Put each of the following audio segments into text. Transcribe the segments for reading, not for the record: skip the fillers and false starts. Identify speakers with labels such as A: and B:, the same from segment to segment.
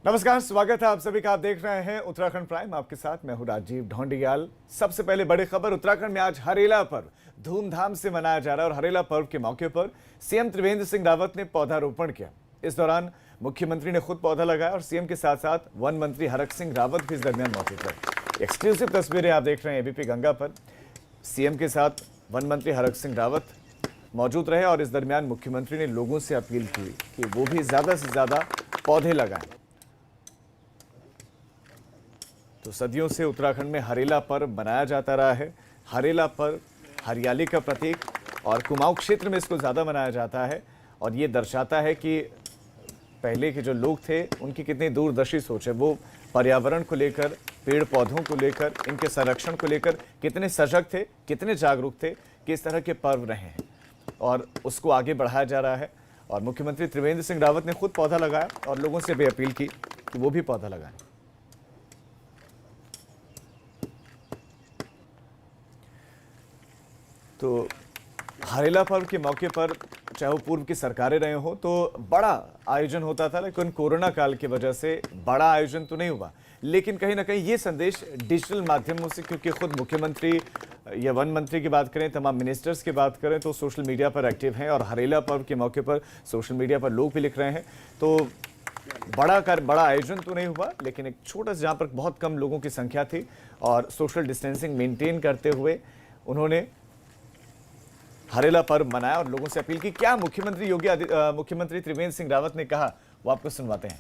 A: नमस्कार, स्वागत है आप सभी का। आप देख रहे हैं उत्तराखंड प्राइम। आपके साथ मैं हूं राजीव ढोंडियाल। सबसे पहले बड़ी खबर, उत्तराखंड में आज हरेला पर्व धूमधाम से मनाया जा रहा है और हरेला पर्व के मौके पर सीएम त्रिवेंद्र सिंह रावत ने पौधारोपण किया। इस दौरान मुख्यमंत्री ने खुद पौधा लगाया और सीएम के साथ साथ वन मंत्री हरक सिंह रावत भी इस दरमियान मौजूद रहे। एक्सक्लूसिव तस्वीरें आप देख रहे हैं एबीपी गंगा पर। सीएम के साथ वन मंत्री हरक सिंह रावत मौजूद रहे और इस दरमियान मुख्यमंत्री ने लोगों से अपील की कि वो भी ज्यादा से ज्यादा पौधे लगाएं। तो सदियों से उत्तराखंड में हरेला पर्व मनाया जाता रहा है। हरेला पर्व हरियाली का प्रतीक और कुमाऊं क्षेत्र में इसको ज़्यादा मनाया जाता है और ये दर्शाता है कि पहले के जो लोग थे उनकी कितनी दूरदर्शी सोच है। वो पर्यावरण को लेकर, पेड़ पौधों को लेकर, इनके संरक्षण को लेकर कितने सजग थे, कितने जागरूक थे कि इस तरह के पर्व रहे हैं और उसको आगे बढ़ाया जा रहा है। और मुख्यमंत्री त्रिवेंद्र सिंह रावत ने खुद पौधा लगाया और लोगों से भी अपील की कि वो भी पौधा लगाएं। तो हरेला पर्व के मौके पर चाहे वो पूर्व की सरकारें रहे हो तो बड़ा आयोजन होता था, लेकिन कोरोना काल की वजह से बड़ा आयोजन तो नहीं हुआ। लेकिन कहीं ना कहीं ये संदेश डिजिटल माध्यमों से, क्योंकि खुद मुख्यमंत्री या वन मंत्री की बात करें, तमाम मिनिस्टर्स की बात करें तो सोशल मीडिया पर एक्टिव हैं और हरेला पर्व के मौके पर सोशल मीडिया पर लोग भी लिख रहे हैं। तो बड़ा आयोजन तो नहीं हुआ, लेकिन एक छोटा सा जहाँ पर बहुत कम लोगों की संख्या थी और सोशल डिस्टेंसिंग मेंटेन करते हुए उन्होंने हरेला पर्व मनाया और लोगों से अपील की। क्या मुख्यमंत्री त्रिवेंद्र सिंह रावत ने कहा, वो आपको सुनवाते हैं।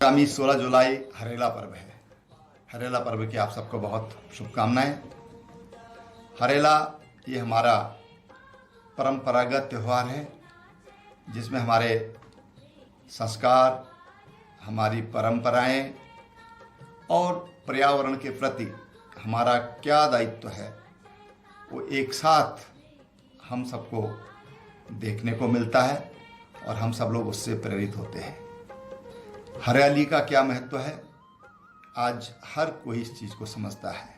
B: आगामी 16 जुलाई हरेला पर्व है। हरेला पर्व की आप सबको बहुत शुभकामनाएं। हरेला ये हमारा परंपरागत त्यौहार है जिसमें हमारे संस्कार, हमारी परंपराएं और पर्यावरण के प्रति हमारा क्या दायित्व है वो एक साथ हम सबको देखने को मिलता है और हम सब लोग उससे प्रेरित होते हैं। हरियाली का क्या महत्व है आज हर कोई इस चीज को समझता है।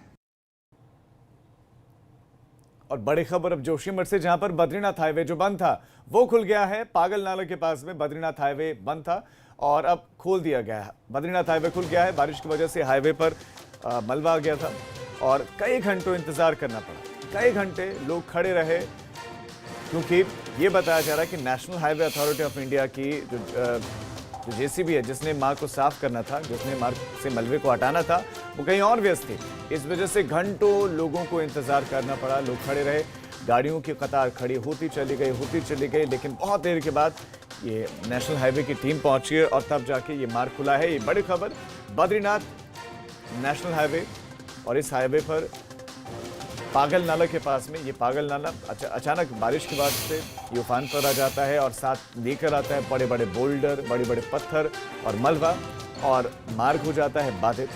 A: और बड़ी खबर अब जोशीमठ से, जहां पर बद्रीनाथ हाईवे जो बंद था वो खुल गया है। पागल नाला के पास में बद्रीनाथ हाईवे बंद था और अब खोल दिया गया है। बद्रीनाथ हाईवे खुल गया है। बारिश की वजह से हाईवे पर मलबा आ गया था और कई घंटों इंतजार करना पड़ा। कई घंटे लोग खड़े रहे क्योंकि ये बताया जा रहा है कि national highway authority of India की जो जेसीबी है, जिसने मार्ग को साफ करना था, जिसने मार्ग से मलबे को हटाना था, वो कहीं और व्यस्त थी। इस वजह से घंटों लोगों को इंतजार करना पड़ा। लोग खड़े रहे, गाड़ियों की कतार खड़ी होती चली गई, लेकिन बहुत देर के बाद ये नेशनल हाईवे की टीम पहुंची है और तब जाके ये मार्ग खुला है। ये बड़ी खबर, बद्रीनाथ नेशनल हाईवे और इस हाईवे पर पागल नाला के पास में, ये पागल नाला अचानक बारिश के बाद से ये उफान पर आ जाता है और साथ लेकर आता है बड़े बड़े बोल्डर, बड़े बड़े पत्थर और मलबा और मार्ग हो जाता है बाधित।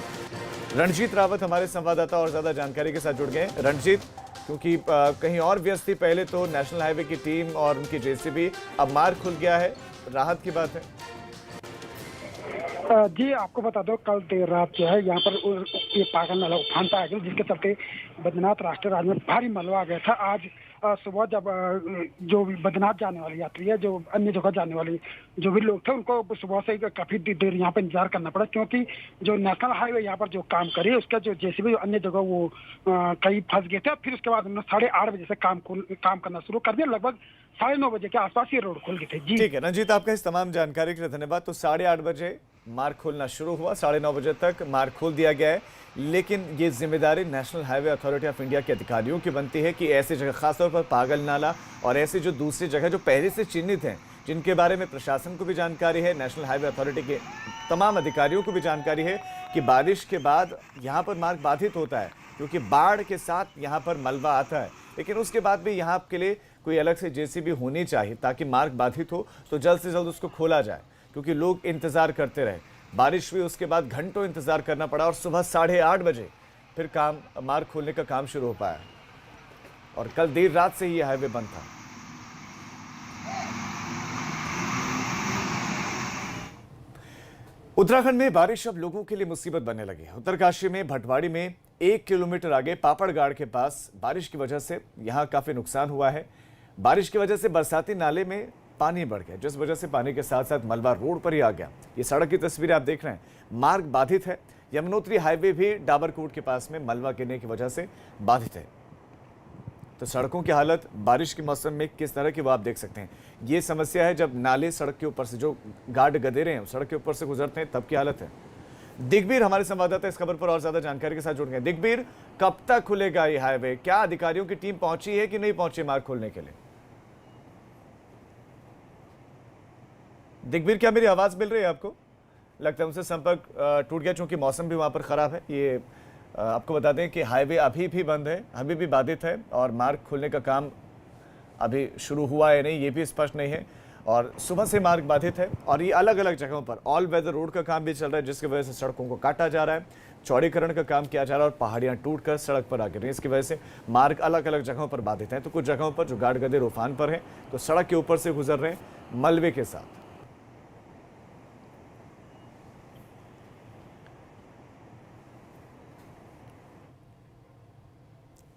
A: रणजीत रावत हमारे संवाददाता और ज़्यादा जानकारी के साथ जुड़ गए। रणजीत, क्योंकि कहीं और व्यस्त थी पहले तो नेशनल हाईवे की टीम और उनकी जेसीबी, अब मार्ग खुल गया है, राहत की बात है।
C: जी, आपको बता दो, कल देर रात जो है यहाँ पर ये पागल नाला उफान पे आ गया, जिसके चलते बद्रीनाथ राष्ट्रीय राजमार्ग में भारी मलबा आ गया था। आज सुबह जब जो भी बद्रीनाथ जाने वाले यात्री है, जो अन्य जगह जाने वाले जो भी लोग थे, उनको सुबह से काफी देर यहाँ पर इंतजार करना पड़ा, क्योंकि जो नेशनल हाईवे यहाँ पर जो काम करे उसका जो जेसीबी अन्य जगह वो कहीं फंस गए थे। फिर उसके बाद उन्होंने 8:30 बजे से काम करना शुरू कर दिया। लगभग 9:30 बजे के आसपास ये रोड खुल गए थे। जी
A: ठीक है रंजीत, आपका इस तमाम जानकारी के लिए धन्यवाद। तो 8:30 बजे मार्ग खोलना शुरू हुआ, 9:30 बजे तक मार्ग खोल दिया गया है। लेकिन ये जिम्मेदारी national highway authority of India के अधिकारियों की बनती है कि ऐसी जगह, खासतौर पर पागल नाला और ऐसी जो दूसरी जगह जो पहले से चिन्हित हैं, जिनके बारे में प्रशासन को भी जानकारी है, नेशनल हाईवे अथॉरिटी के तमाम अधिकारियों को भी जानकारी है कि बारिश के बाद यहाँ पर मार्ग बाधित होता है, क्योंकि बाढ़ के साथ यहाँ पर मलबा आता है। लेकिन उसके बाद भी यहाँ के लिए कोई अलग से जेसीबी होनी चाहिए ताकि मार्ग बाधित हो तो जल्द से जल्द उसको खोला जाए, क्योंकि लोग इंतजार करते रहे। बारिश हुई, उसके बाद घंटों इंतजार करना पड़ा और सुबह 8:30 बजे फिर मार्ग खोलने का काम शुरू हो पाया और कल देर रात से ही ये हाईवे बंद था। उत्तराखंड में बारिश अब लोगों के लिए मुसीबत बनने लगी है। उत्तरकाशी में भटवाड़ी में 1 किलोमीटर आगे पापड़गाड़ के पास बारिश की वजह से यहां काफी नुकसान हुआ है। बारिश की वजह से बरसाती नाले में पानी बढ़ गया, जिस वजह से पानी के साथ साथ मलबा रोड पर ही आ गया। ये सड़क की तस्वीरें आप देख रहे हैं, मार्ग बाधित है। यमुनोत्री हाईवे भी डाबरकोट के पास में मलबा गिरने की वजह से बाधित है। तो सड़कों की हालत बारिश के मौसम में किस तरह की वो आप देख सकते हैं। ये समस्या है जब नाले सड़क के ऊपर से, जो गार्ड गदेरे हैं सड़क के ऊपर से गुजरते हैं, तब की हालत है। दिग्बीर हमारे संवाददाता इस खबर पर और ज्यादा जानकारी के साथ जुड़ गए। दिग्बीर, कब तक खुलेगा ये हाईवे? क्या अधिकारियों की टीम पहुंची है कि नहीं पहुंची मार्ग खोलने के लिए? दिग्बीर, क्या मेरी आवाज मिल रही है आपको? लगता है उनसे संपर्क टूट गया, चूंकि मौसम भी वहां पर खराब है। ये आपको बता दें कि हाईवे अभी भी बंद है, अभी भी बाधित है और मार्ग खोलने का काम अभी शुरू हुआ है नहीं, ये भी स्पष्ट नहीं है। और सुबह से मार्ग बाधित है और ये अलग अलग जगहों पर ऑल वेदर रोड का काम भी चल रहा है, जिसकी वजह से सड़कों को काटा जा रहा है, चौड़ीकरण का काम किया जा रहा है और पहाड़ियां टूटकर सड़क पर आ गिर रही हैं। इसकी वजह से मार्ग अलग अलग जगहों पर बाधित हैं। तो कुछ जगहों पर जो गार्ड गदेर उफान पर हैं, तो सड़क के ऊपर से गुजर रहे हैं मलबे के साथ।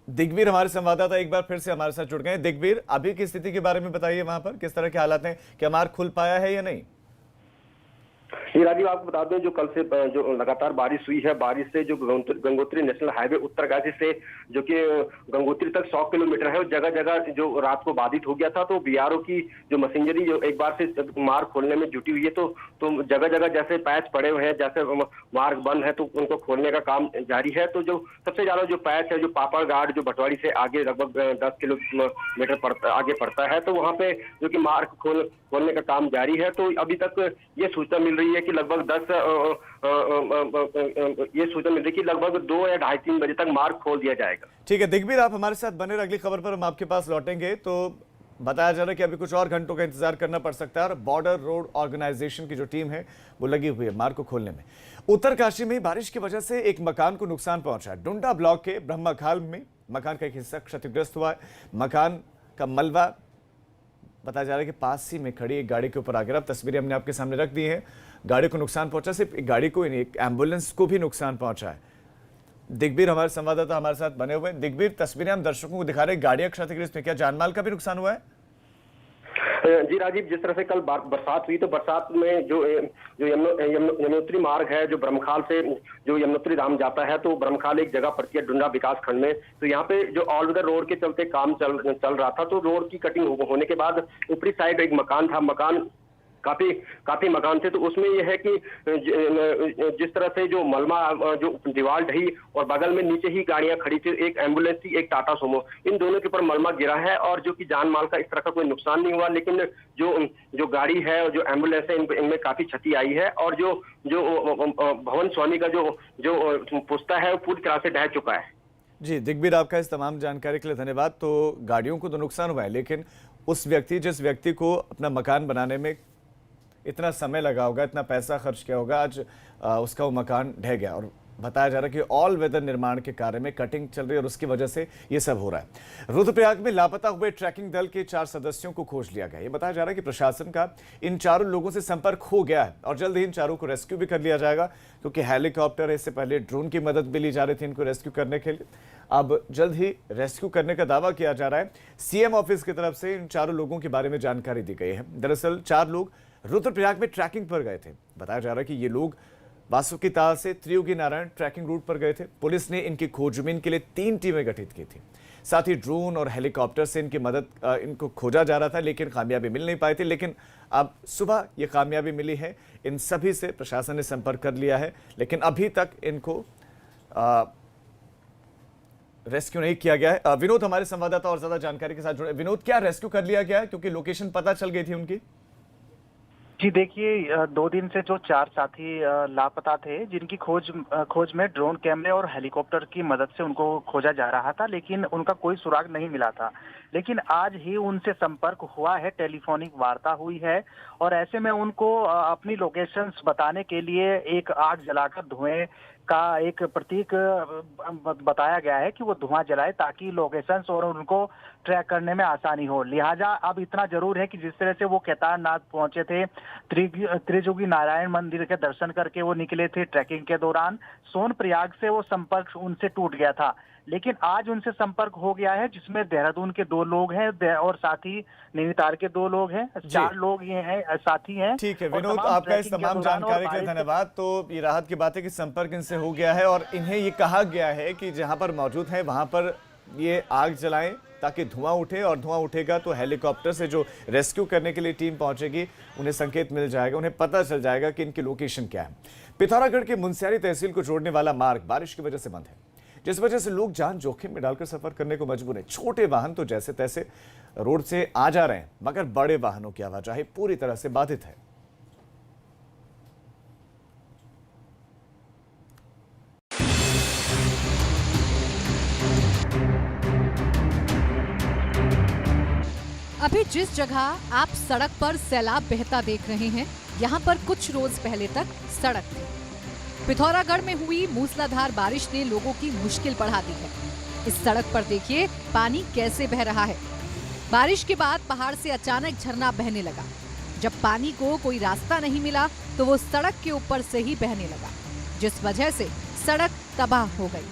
A: दिग्बीर हमारे संवाददाता एक बार फिर से हमारे साथ जुड़ गए। दिग्बीर, अभी की स्थिति के बारे में बताइए, वहां पर किस तरह के हालात हैं? क्या मार्ग खुल पाया है या नहीं?
D: ये राजीव, आपको बता दें जो कल से जो लगातार बारिश हुई है, बारिश से जो गंगोत्री नेशनल हाईवे उत्तरकाशी से जो कि गंगोत्री तक 100 किलोमीटर है, जगह जगह जो रात को बाधित हो गया था। तो बीआरओ की जो मशीनरी जो एक बार से मार्ग खोलने में जुटी हुई है, तो जगह जगह जैसे पैच पड़े हुए हैं, जैसे मार्ग बंद है तो उनको खोलने का काम जारी है। तो जो सबसे ज्यादा जो पैच है, जो पापड़ घाट जो भटवाड़ी से आगे लगभग 10 किलोमीटर आगे पड़ता है, तो वहाँ पे जो कि मार्ग खोलने का काम जारी है। तो अभी तक ये सूचना मिल रही है कि लगभग 2 या 2:30-3 बजे तक मार्ग खोल दिया जाएगा।
A: ठीक है दिग्बीर, आप हमारे साथ बने रहिए, अगली खबर पर हम आपके पास लौटेंगे। तो बताया जा रहा है कि अभी कुछ और घंटों का इंतजार करना पड़ सकता है और बॉर्डर रोड ऑर्गेनाइजेशन की जो टीम है वो लगी हुई है मार्ग को खोलने में। उत्तरकाशी में बारिश की वजह से एक मकान को नुकसान पहुंचा है। डुंडा ब्लॉक के ब्रह्मखाल में मकान का एक हिस्सा क्षतिग्रस्त हुआ है। मकान का मलबा बताया जा रहा है कि पास ही में खड़ी एक गाड़ी के ऊपर आ गिरा। तस्वीरें हमने आपके सामने रख दी हैं। गाड़ी को नुकसान पहुंचा, सिर्फ एक गाड़ी को ही नहीं, एक एम्बुलेंस को भी नुकसान पहुंचा है। दिग्बीर हमारे संवाददाता हमारे साथ बने हुए हैं। दिग्बीर, तस्वीरें हम दर्शकों को दिखा रहे हैं, गाड़ियां क्षतिग्रस्त में, क्या जानमाल का भी नुकसान हुआ है?
D: जी राजीव, जिस तरह से कल बरसात हुई, तो बरसात में जो यमुनोत्री मार्ग है, जो ब्रह्मखाल से जो यमुनोत्री धाम जाता है, तो ब्रह्मखाल एक जगह पड़ती है डुंडा विकास खंड में। तो यहाँ पे जो ऑल वेदर रोड के चलते काम चल रहा था, तो रोड की कटिंग होने के बाद ऊपरी साइड एक मकान था, मकान काफी मकान थे। तो उसमें यह है कि जिस तरह से जो मलबा जो दीवार ढही और बगल में नीचे ही गाड़ियां खड़ी थी, एक एम्बुलेंस थी, एक टाटा सुमो, इन दोनों के ऊपर मलबा गिरा है और जो कि जान माल का इस तरह का कोई नुकसान नहीं हुआ। लेकिन जो गाड़ी है और जो एम्बुलेंस है, इनमें काफी क्षति आई है और जो भवन स्वामी का जो पुस्ता है वो पूरी तरह से ढह चुका है।
A: जी दिग्बीर, आपका इस तमाम जानकारी के लिए धन्यवाद। तो गाड़ियों को तो नुकसान हुआ है, लेकिन जिस व्यक्ति को अपना मकान बनाने में इतना समय लगा होगा, इतना पैसा खर्च किया होगा, आज उसका वो मकान ढह गया। और बताया जा रहा है कि ऑल वेदर निर्माण के कार्य में कटिंग चल रही है और उसकी वजह से ये सब हो रहा है। रुद्रप्रयाग में लापता हुए ट्रैकिंग दल के 4 सदस्यों को खोज लिया गया। ये बताया जा रहा है कि प्रशासन का इन चारों लोगों से संपर्क हो गया है और जल्द ही इन चारों को रेस्क्यू भी कर लिया जाएगा, क्योंकि हेलीकॉप्टर, इससे पहले ड्रोन की मदद भी ली जा रही थी इनको रेस्क्यू करने के लिए। अब जल्द ही रेस्क्यू करने का दावा किया जा रहा है। सीएम ऑफिस की तरफ से इन चारों लोगों के बारे में जानकारी दी गई है। दरअसल 4 लोग रुद्रप्रयाग में ट्रैकिंग पर गए थे। बताया जा रहा है कि ये लोग वासुकीताल से त्रियोगी नारायण ट्रैकिंग रूट पर गए थे। पुलिस ने इनकी खोजबीन के लिए 3 टीमें गठित की थी। साथ ही ड्रोन और हेलीकॉप्टर से इनको खोजा जा रहा था, लेकिन कामयाबी मिल नहीं पाई थी। लेकिन अब सुबह ये कामयाबी मिली है। इन सभी से प्रशासन ने संपर्क कर लिया है, लेकिन अभी तक इनको रेस्क्यू नहीं किया गया है। विनोद हमारे संवाददाता और ज्यादा जानकारी के साथ जुड़े। विनोद, क्या रेस्क्यू कर लिया गया है, क्योंकि लोकेशन पता चल गई थी उनकी?
E: जी देखिए, 2 दिन से जो 4 साथी लापता थे, जिनकी खोज में ड्रोन कैमरे और हेलीकॉप्टर की मदद से उनको खोजा जा रहा था, लेकिन उनका कोई सुराग नहीं मिला था। लेकिन आज ही उनसे संपर्क हुआ है, टेलीफोनिक वार्ता हुई है और ऐसे में उनको अपनी लोकेशंस बताने के लिए एक आग जलाकर धुएं का एक प्रतीक बताया गया है कि वो धुआं जलाए ताकि लोकेशंस और उनको ट्रैक करने में आसानी हो। लिहाजा अब इतना जरूर है कि जिस तरह से वो केदारनाथ पहुंचे थे, त्रिजुगी नारायण मंदिर के दर्शन करके वो निकले थे, ट्रैकिंग के दौरान सोनप्रयाग से वो संपर्क उनसे टूट गया था, लेकिन आज उनसे संपर्क हो गया है, जिसमें देहरादून के 2 लोग हैं और साथ ही नैनीताल के 2 लोग हैं, 4 लोग ये हैं, साथी हैं।
A: ठीक है विनोद, आपका इस तमाम जानकारी के लिए धन्यवाद। तो ये राहत की बात है कि संपर्क इनसे हो गया है और इन्हें ये कहा गया है कि जहां पर मौजूद है वहां पर ये आग जलाएं ताकि धुआं उठे, और धुआं उठेगा तो हेलीकॉप्टर से जो रेस्क्यू करने के लिए टीम पहुंचेगी उन्हें संकेत मिल जाएगा, उन्हें पता चल जाएगा कि इनकी लोकेशन क्या है। पिथौरागढ़ के मुनस्यारी तहसील को जोड़ने वाला मार्ग बारिश की वजह से बंद है, जिस वजह से लोग जान जोखिम में डालकर सफर करने को मजबूर हैं। छोटे वाहन तो जैसे तैसे रोड से आ जा रहे हैं, मगर बड़े वाहनों की आवाजाही पूरी तरह से बाधित है।
F: अभी जिस जगह आप सड़क पर सैलाब बहता देख रहे हैं, यहाँ पर कुछ रोज पहले तक सड़क थी। पिथौरागढ़ में हुई मूसलाधार बारिश ने लोगों की मुश्किल बढ़ा दी है। इस सड़क पर देखिए पानी कैसे बह रहा है। बारिश के बाद पहाड़ से अचानक झरना बहने लगा। जब पानी को कोई रास्ता नहीं मिला तो वो सड़क के ऊपर से ही बहने लगा, जिस वजह से सड़क तबाह हो गई।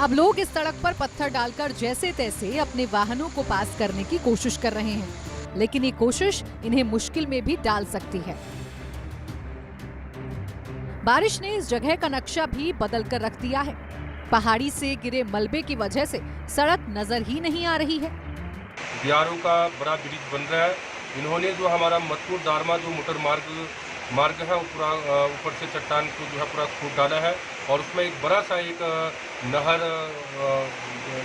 F: अब लोग इस सड़क पर पत्थर डालकर जैसे तैसे अपने वाहनों को पास करने की कोशिश कर रहे हैं, लेकिन ये कोशिश इन्हें मुश्किल में भी डाल सकती है। बारिश ने इस जगह का नक्शा भी बदल कर रख दिया है। पहाड़ी से गिरे मलबे की वजह से सड़क नजर ही नहीं आ रही है।
G: बिहारों का बड़ा ब्रिज बन रहा है। इन्होंने जो हमारा मत्तूर दारमा जो मोटर मार्ग है वो पूरा ऊपर से चट्टान को जो है पूरा खोद डाला है, और उसमें एक बड़ा सा एक नहर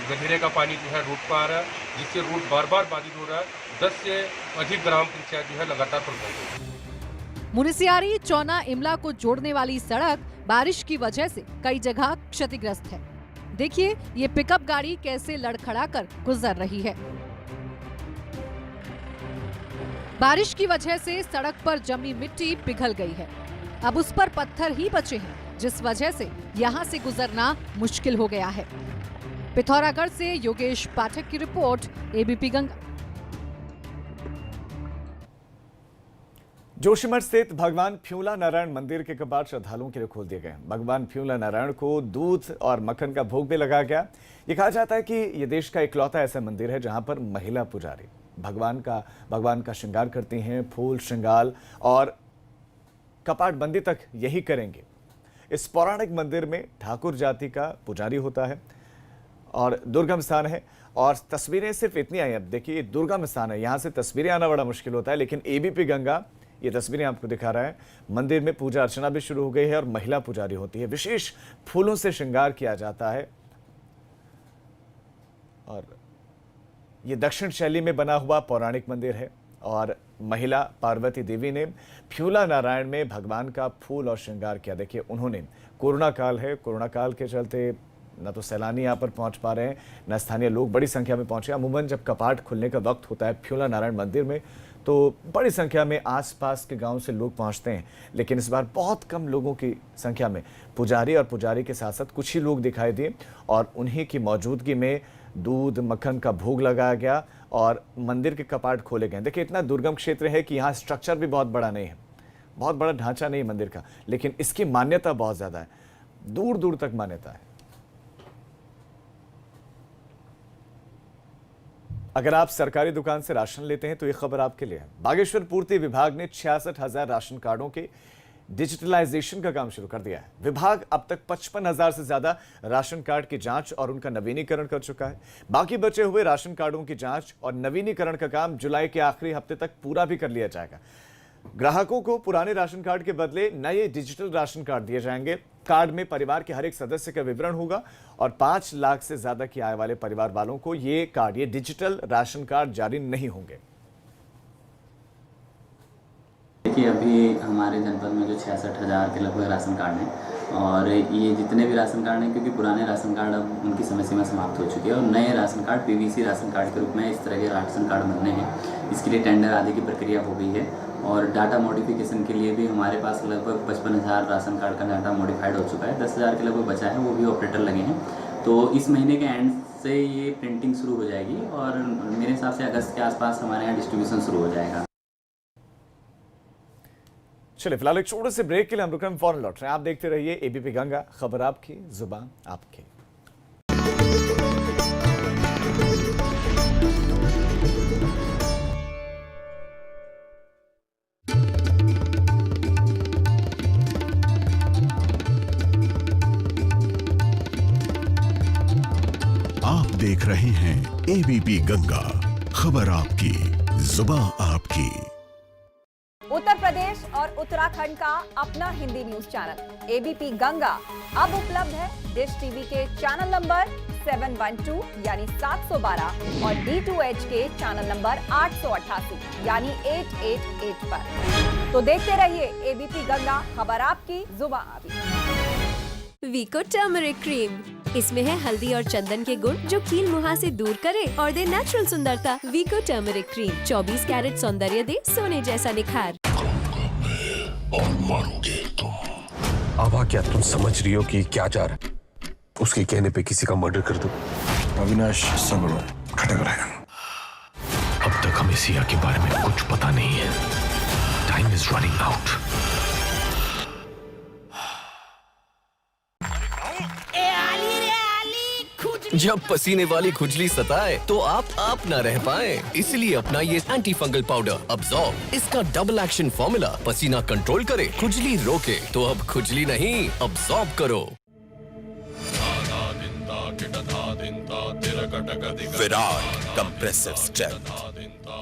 G: गधेरे का पानी जो है रोड पर आ रहा है, जिससे रोड बार बार बाधित हो रहा है। 10 से अधिक ग्राम पंचायत जो है लगातार प्रभावित है।
F: मुनस्यारी चौना इमला को जोड़ने वाली सड़क बारिश की वजह से कई जगह क्षतिग्रस्त है। देखिए ये पिकअप गाड़ी कैसे लड़खड़ाकर गुजर रही है। बारिश की वजह से सड़क पर जमी मिट्टी पिघल गई है। अब उस पर पत्थर ही बचे हैं, जिस वजह से यहाँ से गुजरना मुश्किल हो गया है। पिथौरागढ़ से योगेश पाठक की रिपोर्ट, एबीपी गंगा।
A: जोशीमठ स्थित भगवान फ्यूला नारायण मंदिर के कपाट श्रद्धालुओं के लिए खोल दिए गए। भगवान फ्यूला नारायण को दूध और मक्खन का भोग भी लगाया गया। ये कहा जाता है कि ये देश का इकलौता ऐसा मंदिर है जहां पर महिला पुजारी भगवान का श्रृंगार करती हैं। फूल श्रृंगार और कपाट बंदी तक यही करेंगे। इस पौराणिक मंदिर में ठाकुर जाति का पुजारी होता है और दुर्गम स्थान है। और तस्वीरें सिर्फ इतनी आई। अब देखिए दुर्गम स्थान है, यहाँ से तस्वीरें आना बड़ा मुश्किल होता है, लेकिन एबीपी गंगा ये तस्वीरें आपको दिखा रहा है। मंदिर में पूजा अर्चना भी शुरू हो गई है और महिला पुजारी होती है। विशेष फूलों से श्रृंगार किया जाता है और ये दक्षिण शैली में बना हुआ पौराणिक मंदिर है। और महिला पार्वती देवी ने फ्यूला नारायण में भगवान का फूल और श्रृंगार किया। देखिए उन्होंने, कोरोना काल है, कोरोना काल के चलते न तो सैलानी यहाँ पर पहुँच पा रहे हैं, न स्थानीय लोग बड़ी संख्या में पहुँचे। अमूमन जब कपाट खुलने का वक्त होता है फ्यूला नारायण मंदिर में तो बड़ी संख्या में आसपास के गांव से लोग पहुंचते हैं, लेकिन इस बार बहुत कम लोगों की संख्या में पुजारी और पुजारी के साथ साथ कुछ ही लोग दिखाई दिए और उन्हीं की मौजूदगी में दूध मक्खन का भोग लगाया गया और मंदिर के कपाट खोले गए। देखिए इतना दुर्गम क्षेत्र है कि यहाँ स्ट्रक्चर भी बहुत बड़ा नहीं है, बहुत बड़ा ढांचा नहीं मंदिर का, लेकिन इसकी मान्यता बहुत ज़्यादा है, दूर दूर तक मान्यता है। अगर आप सरकारी दुकान से राशन लेते हैं तो ये खबर आपके लिए है। बागेश्वर पूर्ति विभाग ने 66,000 राशन कार्डों के डिजिटलाइजेशन का काम शुरू कर दिया है। विभाग अब तक 55,000 से ज्यादा राशन कार्ड की जांच और उनका नवीनीकरण कर चुका है। बाकी बचे हुए राशन कार्डों की जांच और नवीनीकरण का काम जुलाई के आखिरी हफ्ते तक पूरा भी कर लिया जाएगा। ग्राहकों को पुराने राशन कार्ड के बदले नए डिजिटल राशन कार्ड दिए जाएंगे। कार्ड में परिवार के हर एक सदस्य का विवरण होगा और 5 लाख से ज्यादा की आय वाले परिवार वालों को ये डिजिटल राशन कार्ड जारी नहीं होंगे।
H: देखिए अभी हमारे जनपद में जो 66,000 के लगभग राशन कार्ड हैं और ये जितने भी राशन कार्ड हैं, क्योंकि पुराने राशन कार्ड अब उनकी समय सीमा समाप्त हो चुकी है और नए ration card PVC ration card के रूप में इस तरह के राशन कार्ड बनने हैं। इसके लिए टेंडर आदि की प्रक्रिया हो गई है और डाटा मॉडिफिकेशन के लिए भी हमारे पास लगभग 55,000 राशन कार्ड का डाटा मॉडिफाइड हो चुका है। 10,000 के लगभग बचा है, वो भी ऑपरेटर लगे हैं। तो इस महीने के एंड से ये प्रिंटिंग शुरू हो जाएगी और मेरे हिसाब से अगस्त के आसपास हमारे यहाँ डिस्ट्रीब्यूशन शुरू हो जाएगा।
A: चलिए फिलहाल एक छोटे से ब्रेक के लिए हम रुक रहे हैं, फौरन लौट रहे हैं। आप देखते रहिए एबीपी गंगा, खबर आपकी, जुबान आपकी।
I: आप देख रहे हैं एबीपी गंगा, खबर आपकी, जुबान आपकी।
J: उत्तर प्रदेश और उत्तराखंड का अपना Hindi news channel ABP Ganga अब उपलब्ध है डिश टीवी के चैनल नंबर 712 यानी 712 और D2H के चैनल नंबर 888 यानी 888 पर। तो देखते रहिए एबीपी गंगा, खबर आपकी, जुबान आपकी।
K: वीको टर्मरिक क्रीम, इसमें है हल्दी और चंदन के गुण जो कील मुहासे दूर करे और दे नेचुरल सुंदरता। वीको टर्मरिक क्रीम 24 कैरेट सौंदर्य दे सोने जैसा निखार।
L: और मारोगे तुम। आभा, क्या तुम समझ रही हो कि क्या चाह रहा है? उसके कहने पे किसी का मर्डर कर दो।
M: अविनाश सबर खटक रहा है।
L: अब तक हमें सिया के बारे में कुछ पता नहीं है। Time is running out.
N: जब पसीने वाली खुजली सताए तो आप ना रह पाए, इसलिए अपना ये एंटी फंगल पाउडर अब्सॉर्ब। इसका डबल एक्शन फॉर्मूला पसीना कंट्रोल करे, खुजली रोके। तो अब खुजली नहीं, अब्सॉर्ब करो।
O: Virat compressive strength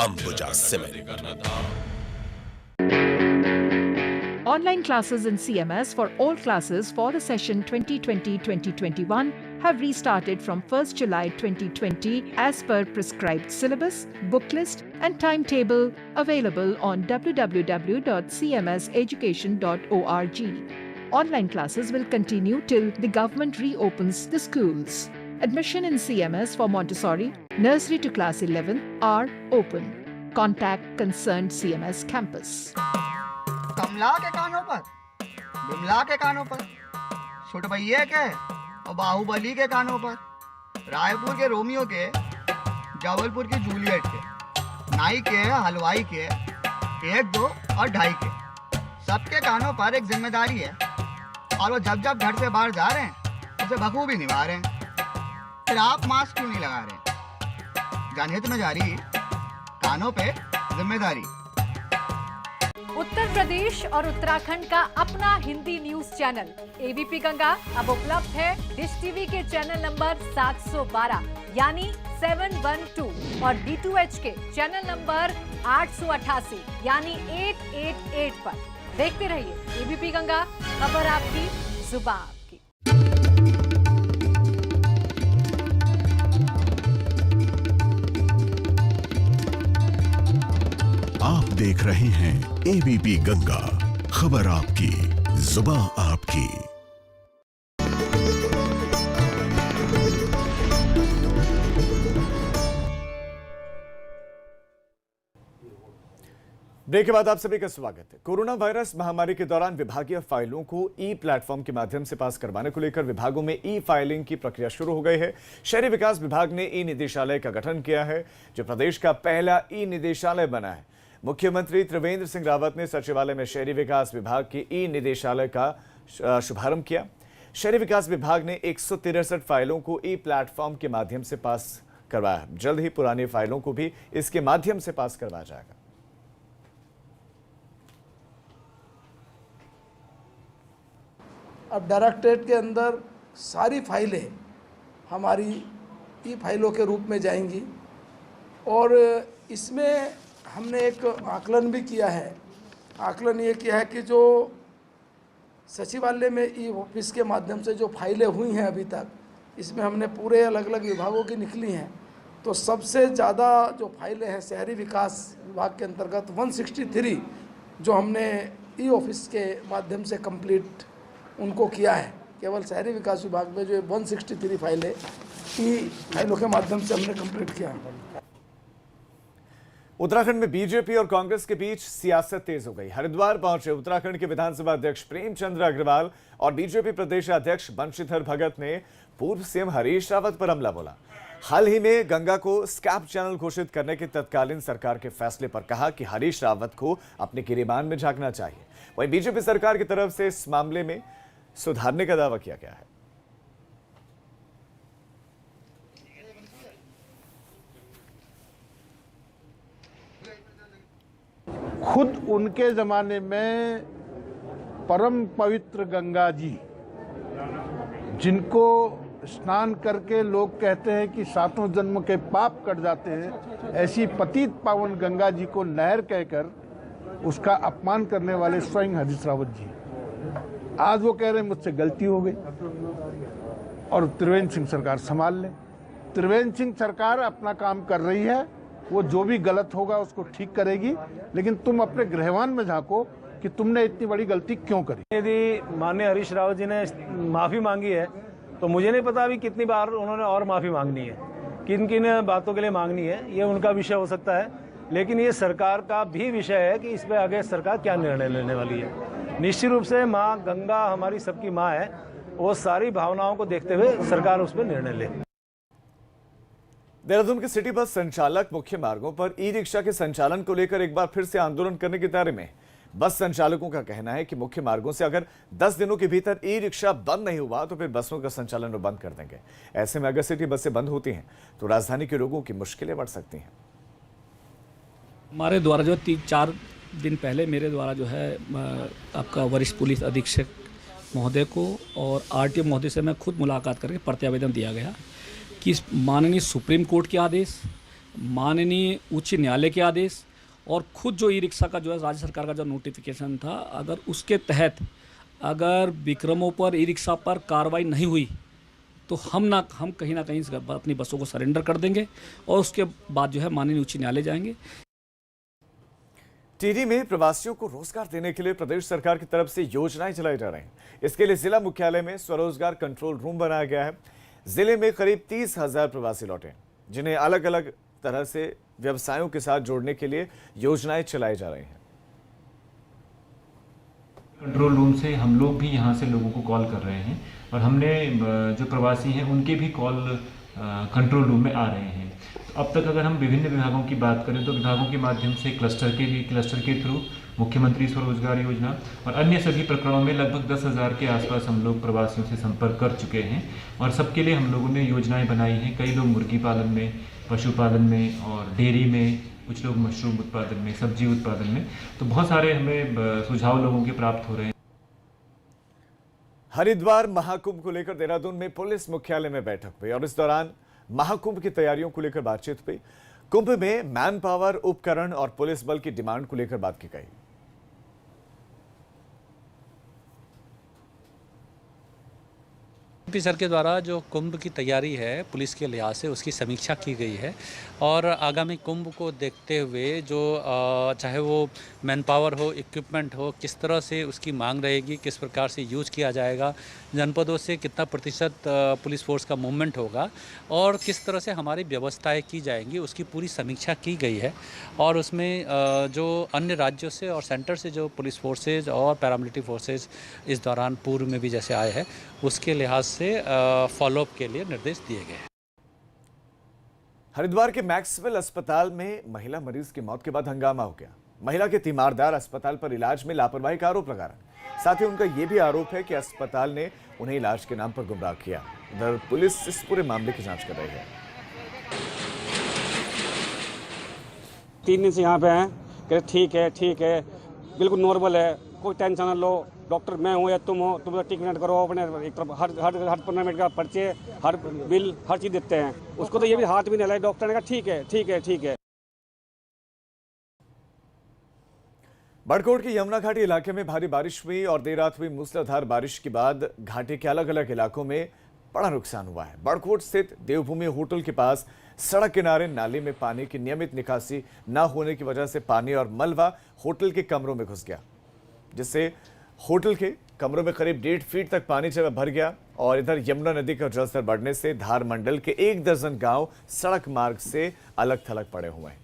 O: Ambuja cement.
P: Online classes in CMS for all classes for the session 2020-2021 have restarted from 1st July 2020 as per prescribed syllabus, book list and timetable available on www.cmseducation.org. Online classes will continue till the government reopens the schools. Admission in CMS for Montessori, nursery to class 11 are open. Contact concerned CMS campus.
Q: कमला के कानों पर, बिमला के कानों पर, छुटभैया के और बाहुबली के कानों पर, रायपुर के रोमियो के, जबलपुर की जूलियट के, नाई के, हलवाई के, 1, 2 और 2.5 के, सबके कानों पर एक जिम्मेदारी है। और वो जब जब घर से बाहर जा रहे हैं उसे बखूबी निभा रहे हैं। फिर आप मास्क क्यों नहीं लगा रहे? जनहित में जारी, कानों पे जिम्मेदारी।
F: उत्तर प्रदेश और उत्तराखंड का अपना Hindi news channel ABP Ganga अब उपलब्ध है डिश टीवी के चैनल नंबर 712 यानी 712 और D2H के चैनल नंबर 888 यानी 888 पर। देखते रहिए एबीपी गंगा, खबर आपकी, जुबान आपकी।
I: आप देख रहे हैं एबीपी गंगा, खबर आपकी, जुबान आपकी।
A: ब्रेक के बाद आप सभी का स्वागत है। कोरोना वायरस महामारी के दौरान विभागीय फाइलों को ई प्लेटफॉर्म के माध्यम से पास करवाने को लेकर विभागों में ई फाइलिंग की प्रक्रिया शुरू हो गई है। शहरी विकास विभाग ने ई निदेशालय का गठन किया है, जो प्रदेश का पहला ई निदेशालय बना है। मुख्यमंत्री त्रिवेंद्र सिंह रावत ने सचिवालय में शहरी विकास विभाग के ई निदेशालय का शुभारंभ किया। शहरी विकास विभाग ने 163 फाइलों को ई प्लेटफॉर्म के माध्यम से पास करवाया। जल्द ही पुरानी फाइलों को भी इसके माध्यम से पास करवाया जाएगा।
R: अब डायरेक्टरेट के अंदर सारी फाइलें हमारी ई फाइलों के रूप में जाएंगी और इसमें हमने एक आकलन भी किया है। आकलन ये किया है कि जो सचिवालय में ई ऑफिस के माध्यम से जो फाइलें हुई हैं अभी तक, इसमें हमने पूरे अलग अलग विभागों की निकली हैं, तो सबसे ज़्यादा जो फाइलें हैं शहरी विकास विभाग के अंतर्गत 163 जो हमने ई ऑफिस के माध्यम से कंप्लीट उनको किया है। केवल शहरी विकास विभाग में जो 163 फाइलें ई फाइलों के माध्यम से हमने कंप्लीट किया है।
A: उत्तराखंड में बीजेपी और कांग्रेस के बीच सियासत तेज हो गई। हरिद्वार पहुंचे उत्तराखंड के विधानसभा अध्यक्ष प्रेमचंद्र अग्रवाल और बीजेपी प्रदेश अध्यक्ष बंशीधर भगत ने पूर्व सीएम हरीश रावत पर हमला बोला। हाल ही में गंगा को स्कैप चैनल घोषित करने के तत्कालीन सरकार के फैसले पर कहा कि हरीश रावत को अपने गिरेबान में झांकना चाहिए। वहीं बीजेपी सरकार की तरफ से इस मामले में सुधारने का दावा किया गया है।
S: खुद उनके जमाने में परम पवित्र गंगा जी, जिनको स्नान करके लोग कहते हैं कि सातों जन्म के पाप कट जाते हैं, ऐसी पतित पावन गंगा जी को नहर कहकर उसका अपमान करने वाले स्वयं हरीश रावत जी, आज वो कह रहे हैं मुझसे गलती हो गई और त्रिवेंद्र सिंह सरकार संभाल ले। त्रिवेंद्र सिंह सरकार अपना काम कर रही है, वो जो भी गलत होगा उसको ठीक करेगी, लेकिन तुम अपने गृहवान में झांको कि तुमने इतनी बड़ी गलती क्यों करी।
T: यदि माननीय हरीश रावत जी ने माफ़ी मांगी है तो मुझे नहीं पता अभी कितनी बार उन्होंने और माफ़ी मांगनी है, किन किन बातों के लिए मांगनी है, ये उनका विषय हो सकता है, लेकिन ये सरकार का भी विषय है कि इस पर आगे सरकार क्या निर्णय लेने वाली है। निश्चित रूप से माँ गंगा हमारी सबकी माँ है, वो सारी भावनाओं को देखते हुए सरकार उस पर निर्णय ले।
A: देहरादून के सिटी बस संचालक मुख्य मार्गों पर ई रिक्शा के संचालन को लेकर एक बार फिर से आंदोलन करने की तैयारी में। बस संचालकों का कहना है कि मुख्य मार्गों से अगर 10 दिनों के भीतर ई रिक्शा बंद नहीं हुआ तो फिर बसों का संचालन वो बंद कर देंगे। ऐसे में अगर सिटी बसें बंद होती हैं तो राजधानी के लोगों की मुश्किलें बढ़ सकती हैं।
U: हमारे द्वारा जो 3-4 दिन पहले मेरे द्वारा जो है आपका वरिष्ठ पुलिस अधीक्षक महोदय को और आरटीओ महोदय से मैं खुद मुलाकात करके प्रत्यावेदन दिया गया कि माननीय सुप्रीम कोर्ट के आदेश, माननीय उच्च न्यायालय के आदेश और खुद जो ई रिक्शा का जो है राज्य सरकार का जो नोटिफिकेशन था, अगर उसके तहत अगर विक्रमों पर ई रिक्शा पर कार्रवाई नहीं हुई तो हम कहीं ना कहीं अपनी बसों को सरेंडर कर देंगे और उसके बाद जो है माननीय उच्च न्यायालय जाएंगे।
A: टिहरी में प्रवासियों को रोजगार देने के लिए प्रदेश सरकार की तरफ से योजनाएं चलाई जा रही हैं। इसके लिए जिला मुख्यालय में स्वरोजगार कंट्रोल रूम बनाया गया है। जिले में करीब 30,000 प्रवासी लौटे, जिन्हें अलग अलग तरह से व्यवसायों के साथ जोड़ने के लिए योजनाएं चलाई जा रही हैं।
V: कंट्रोल रूम से हम लोग भी यहां से लोगों को कॉल कर रहे हैं और हमने जो प्रवासी हैं उनके भी कॉल कंट्रोल रूम में आ रहे हैं। अब तक अगर हम विभिन्न विभागों की बात करें तो विभागों के माध्यम से क्लस्टर के थ्रू मुख्यमंत्री स्वरोजगार योजना और अन्य सभी प्रकरणों में लगभग 10,000 के आसपास हम लोग प्रवासियों से संपर्क कर चुके हैं और सबके लिए हम लोगों ने योजनाएं बनाई हैं। कई लोग मुर्गी पालन में, पशुपालन में और डेयरी में, कुछ लोग मशरूम उत्पादन में, सब्जी उत्पादन में, तो बहुत सारे हमें सुझाव लोगों के प्राप्त हो रहे हैं।
A: हरिद्वार महाकुंभ को लेकर देहरादून में पुलिस मुख्यालय में बैठक हुई और इस दौरान महाकुंभ की तैयारियों को लेकर बातचीत हुई। कुंभ में मैन पावर, उपकरण और पुलिस बल की डिमांड को लेकर बात की गई।
W: एमपी सर के द्वारा जो कुंभ की तैयारी है पुलिस के लिहाज से उसकी समीक्षा की गई है और आगामी कुंभ को देखते हुए जो चाहे वो मैन पावर हो, इक्विपमेंट हो, किस तरह से उसकी मांग रहेगी, किस प्रकार से यूज किया जाएगा, जनपदों से कितना प्रतिशत पुलिस फोर्स का मूवमेंट होगा और किस तरह से हमारी व्यवस्थाएं की जाएंगी, उसकी पूरी समीक्षा की गई है। और उसमें जो अन्य राज्यों से और सेंटर से जो पुलिस फोर्सेज और पैरामिलिट्री फोर्सेज इस दौरान पूर्व में भी जैसे आए हैं उसके लिहाज से फॉलोअप के लिए निर्देश दिए गए हैं।
A: हरिद्वार के मैक्सवेल अस्पताल में महिला मरीज की मौत के बाद हंगामा हो गया। महिला के तीमारदार अस्पताल पर इलाज में लापरवाही का आरोप लगा रहे हैं। साथ ही उनका यह भी आरोप है कि अस्पताल ने उन्हें इलाज के नाम पर गुमराह किया। उधर पुलिस इस पूरे मामले की जांच कर रही है।
X: 3 दिन से यहाँ पे हैं, कह ठीक है, बिल्कुल नॉर्मल है, कोई टेंशन ना लो, डॉक्टर मैं हूँ या तुम हो, तुम ट्रीटमेंट करो अपने एक तरफ। हर 15 मिनट का पर्चे, हर बिल, हर चीज़ देते हैं। उसको तो ये भी हाथ भी नहीं लगाए, डॉक्टर ने कहा ठीक है।
A: बड़कोट के यमुना घाटी इलाके में भारी बारिश हुई और देर रात हुई मूसलाधार बारिश के बाद घाटी के अलग अलग इलाकों में बड़ा नुकसान हुआ है। बड़कोट स्थित देवभूमि होटल के पास सड़क किनारे नाले में पानी की नियमित निकासी न होने की वजह से पानी और मलबा होटल के कमरों में घुस गया, जिससे होटल के कमरों में करीब 1.5 फीट तक पानी जब भर गया। और इधर यमुना नदी का जलस्तर बढ़ने से धार मंडल के 1 दर्जन गांव सड़क मार्ग से अलग थलग पड़े हुए हैं।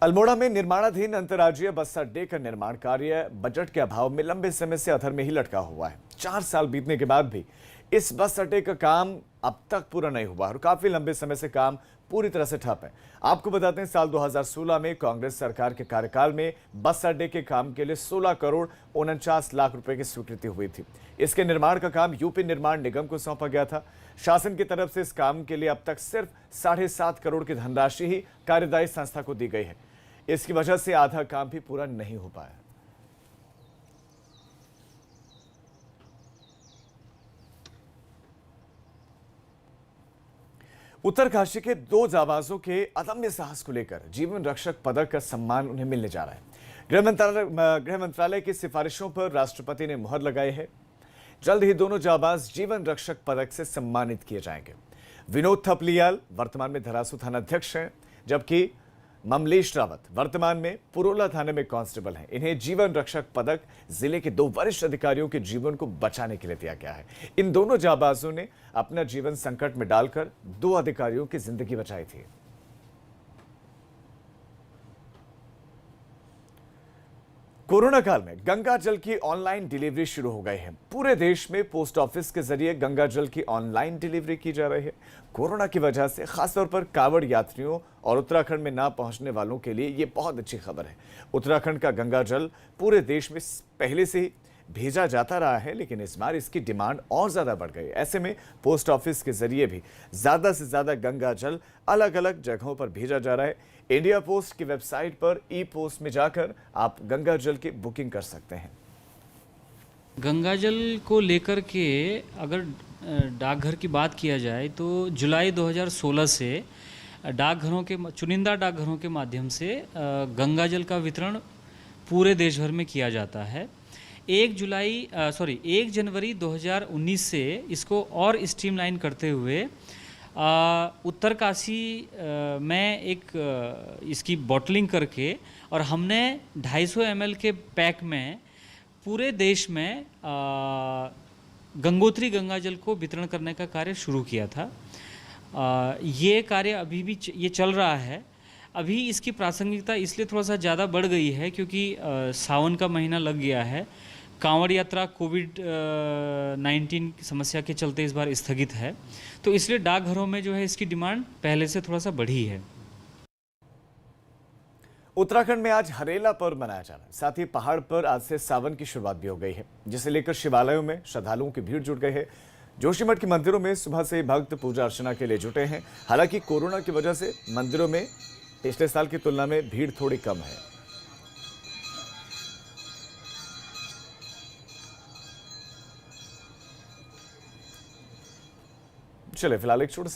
A: अल्मोड़ा में निर्माणाधीन अंतर्राज्यीय बस अड्डे का निर्माण कार्य बजट के अभाव में लंबे समय से अधर में ही लटका हुआ है। 4 साल बीतने के बाद भी इस बस अड्डे का काम अब तक पूरा नहीं हुआ और काफी लंबे समय से काम पूरी तरह से ठप है। आपको बताते हैं, साल 2016 में कांग्रेस सरकार के कार्यकाल में बस अड्डे के काम के लिए 16 करोड़ 49 लाख रुपए की स्वीकृति हुई थी। इसके निर्माण का काम यूपी निर्माण निगम को सौंपा गया था। शासन की तरफ से इस काम के लिए अब तक सिर्फ 7.5 करोड़ की धनराशि ही कार्यदायी संस्था को दी गई है। इसकी वजह से आधा काम भी पूरा नहीं हो पाया। उत्तरकाशी के 2 जाबाजों के अदम्य साहस को लेकर जीवन रक्षक पदक का सम्मान उन्हें मिलने जा रहा है। गृह मंत्रालय की सिफारिशों पर राष्ट्रपति ने मुहर लगाई है। जल्द ही दोनों जाबाज जीवन रक्षक पदक से सम्मानित किए जाएंगे। विनोद थपलियाल वर्तमान में धरासू थाना अध्यक्ष हैं, जबकि ममलेश रावत वर्तमान में पुरोला थाने में कांस्टेबल हैं। इन्हें जीवन रक्षक पदक जिले के 2 वरिष्ठ अधिकारियों के जीवन को बचाने के लिए दिया गया है। इन दोनों जाबाजों ने अपना जीवन संकट में डालकर 2 अधिकारियों की जिंदगी बचाई थी। कोरोना काल में गंगा जल की ऑनलाइन डिलीवरी शुरू हो गई है। पूरे देश में पोस्ट ऑफिस के जरिए गंगा जल की ऑनलाइन डिलीवरी की जा रही है। कोरोना की वजह से खासतौर पर कांवड़ यात्रियों और उत्तराखंड में ना पहुंचने वालों के लिए ये बहुत अच्छी खबर है। उत्तराखंड का गंगा जल पूरे देश में पहले से ही भेजा जाता रहा है, लेकिन इस बार इसकी डिमांड और ज्यादा बढ़ गई। ऐसे में पोस्ट ऑफिस के जरिए भी ज्यादा से ज्यादा गंगा जल अलग अलग जगहों पर भेजा जा रहा है। इंडिया पोस्ट की वेबसाइट पर ई पोस्ट में जाकर आप गंगा जल की बुकिंग कर सकते हैं।
B: गंगा जल को लेकर के अगर डाकघर की बात किया जाए तो जुलाई 2016 से डाकघरों के चुनिंदा डाकघरों के माध्यम से गंगा जल का वितरण पूरे देश भर में किया जाता है। 1 जनवरी 2019 से इसको और स्ट्रीमलाइन करते हुए उत्तरकाशी में इसकी बॉटलिंग करके और हमने 250 ml के पैक में पूरे देश में गंगोत्री गंगा जल को वितरण करने का कार्य शुरू किया था। ये कार्य अभी भी ये चल रहा है। अभी इसकी प्रासंगिकता इसलिए थोड़ा सा ज़्यादा बढ़ गई है क्योंकि सावन का महीना लग गया है। कांवड़ यात्रा कोविड-19 की समस्या के चलते इस बार स्थगित है, तो इसलिए डाकघरों में जो है इसकी डिमांड पहले से थोड़ा सा बढ़ी है।
A: उत्तराखंड में आज हरेला पर्व मनाया जा रहा है। साथ ही पहाड़ पर आज से सावन की शुरुआत भी हो गई है, जिसे लेकर शिवालयों में श्रद्धालुओं की भीड़ जुट गई है। जोशीमठ के मंदिरों में सुबह से भक्त पूजा अर्चना के लिए जुटे हैं। हालांकि कोरोना की वजह से मंदिरों में पिछले साल की तुलना में भीड़ थोड़ी कम है। चले फिलहाल एक छोटे से